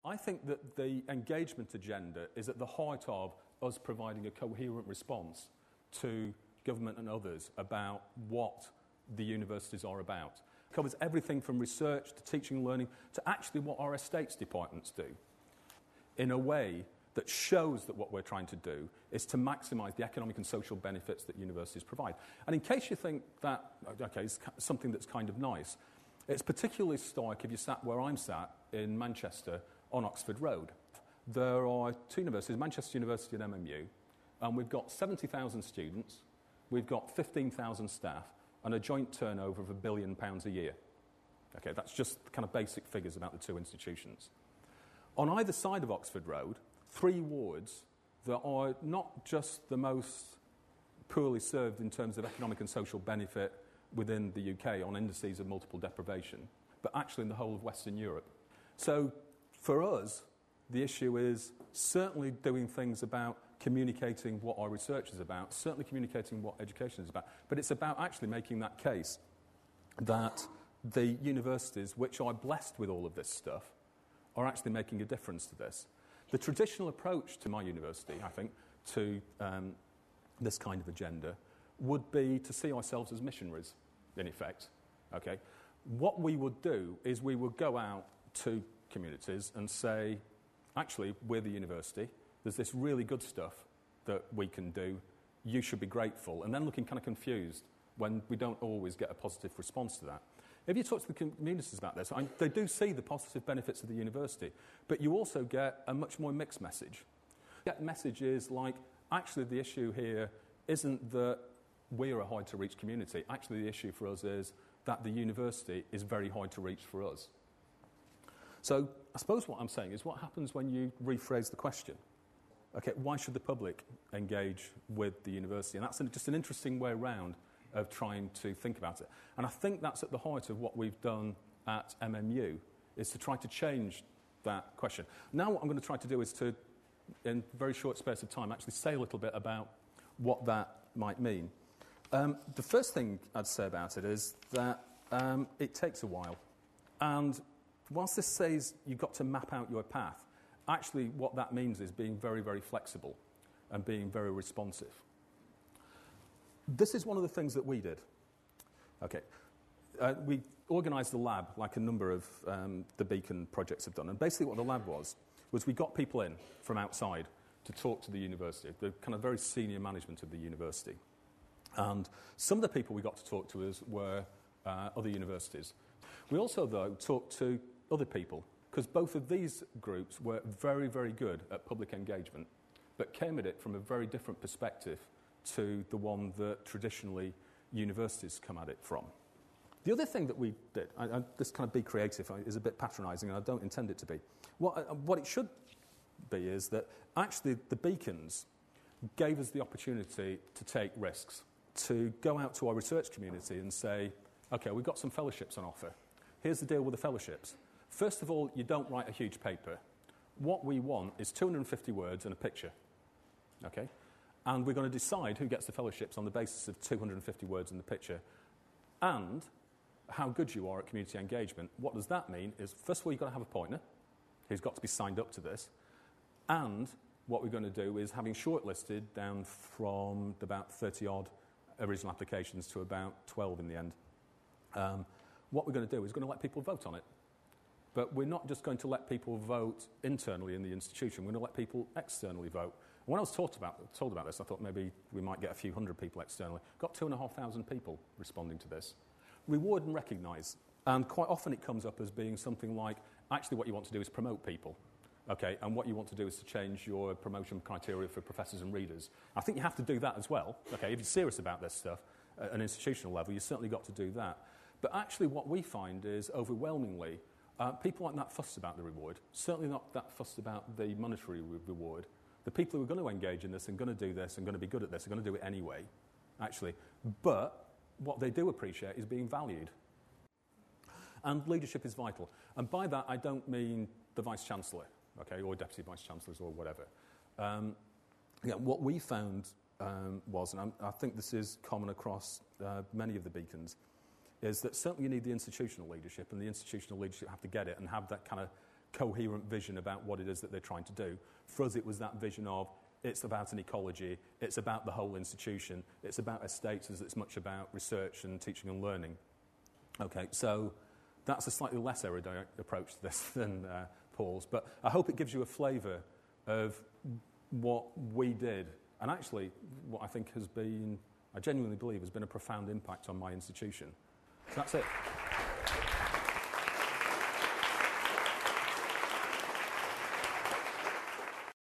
I think that the engagement agenda is at the heart of us providing a coherent response to government and others about what the universities are about. It covers everything from research to teaching and learning to actually what our estates departments do in a way that shows that what we're trying to do is to maximise the economic and social benefits that universities provide. And in case you think that, okay, it's something that's kind of nice, it's particularly stark if you sat where I'm sat in Manchester on Oxford Road. There are two universities, Manchester University and MMU, and we've got 70,000 students, we've got 15,000 staff, and a joint turnover of £1 billion a year. Okay, that's just the kind of basic figures about the two institutions. On either side of Oxford Road, 3 wards that are not just the most poorly served in terms of economic and social benefit within the UK on indices of multiple deprivation, but actually in the whole of Western Europe. So for us, the issue is certainly doing things about communicating what our research is about, certainly communicating what education is about, but it's about actually making that case that the universities, which are blessed with all of this stuff, are actually making a difference to this. The traditional approach to my university, I think, to this kind of agenda would be to see ourselves as missionaries, in effect. Okay? What we would do is we would go out to communities and say, actually, we're the university, there's this really good stuff that we can do, you should be grateful, and then looking kind of confused when we don't always get a positive response to that. If you talk to the communities about this, they do see the positive benefits of the university, but you also get a much more mixed message. That message is like, actually the issue here isn't that we're a hard-to-reach community. Actually, the issue for us is that the university is very hard to reach for us. So I suppose what I'm saying is what happens when you rephrase the question? Okay, why should the public engage with the university? And that's just an interesting way around of trying to think about it. And I think that's at the heart of what we've done at MMU, is to try to change that question. Now what I'm going to try to do is to, in a very short space of time, actually say a little bit about what that might mean. The first thing I'd say about it is that it takes a while. And whilst this says you've got to map out your path, actually what that means is being very, very flexible and being very responsive. This is one of the things that we did. Okay, we organised the lab like a number of the Beacon projects have done. And basically what the lab was we got people in from outside to talk to the university, the kind of very senior management of the university. And some of the people we got to talk to us were other universities. We also, though, talked to other people, because both of these groups were very, very good at public engagement, but came at it from a very different perspective to the one that traditionally universities come at it from. The other thing that we did, this kind of be creative is a bit patronising, and I don't intend it to be. What it should be is that actually the Beacons gave us the opportunity to take risks, to go out to our research community and say, OK, we've got some fellowships on offer. Here's the deal with the fellowships. First of all, you don't write a huge paper. What we want is 250 words and a picture. OK? And we're going to decide who gets the fellowships on the basis of 250 words in the picture. And how good you are at community engagement. What does that mean is, first of all, you've got to have a partner who's got to be signed up to this. And what we're going to do is, having shortlisted down from about 30-odd original applications to about 12 in the end, what we're going to do is going to let people vote on it. But we're not just going to let people vote internally in the institution. We're going to let people externally vote. And when I was told about this, I thought maybe we might get a few hundred people externally. Got 2,500 people responding to this. Reward and recognise. And quite often it comes up as being something like, actually what you want to do is promote people. Okay, and what you want to do is to change your promotion criteria for professors and readers. I think you have to do that as well. Okay, if you're serious about this stuff at an institutional level, you've certainly got to do that. But actually what we find is, overwhelmingly, people aren't that fussed about the reward, certainly not that fussed about the monetary reward. The people who are going to engage in this and going to do this and going to be good at this are going to do it anyway, actually. But what they do appreciate is being valued. And leadership is vital. And by that, I don't mean the Vice-Chancellor, okay, or Deputy Vice-Chancellors or whatever. What we found was, and I think this is common across many of the Beacons, is that certainly you need the institutional leadership, and the institutional leadership have to get it and have that kind of coherent vision about what it is that they're trying to do. For us, it was that vision of it's about an ecology, it's about the whole institution, it's about estates as it's much about research and teaching and learning. Okay, so that's a slightly less erudite approach to this than Paul's, but I hope it gives you a flavour of what we did, and actually what I think has been, I genuinely believe, has been a profound impact on my institution. So that's it.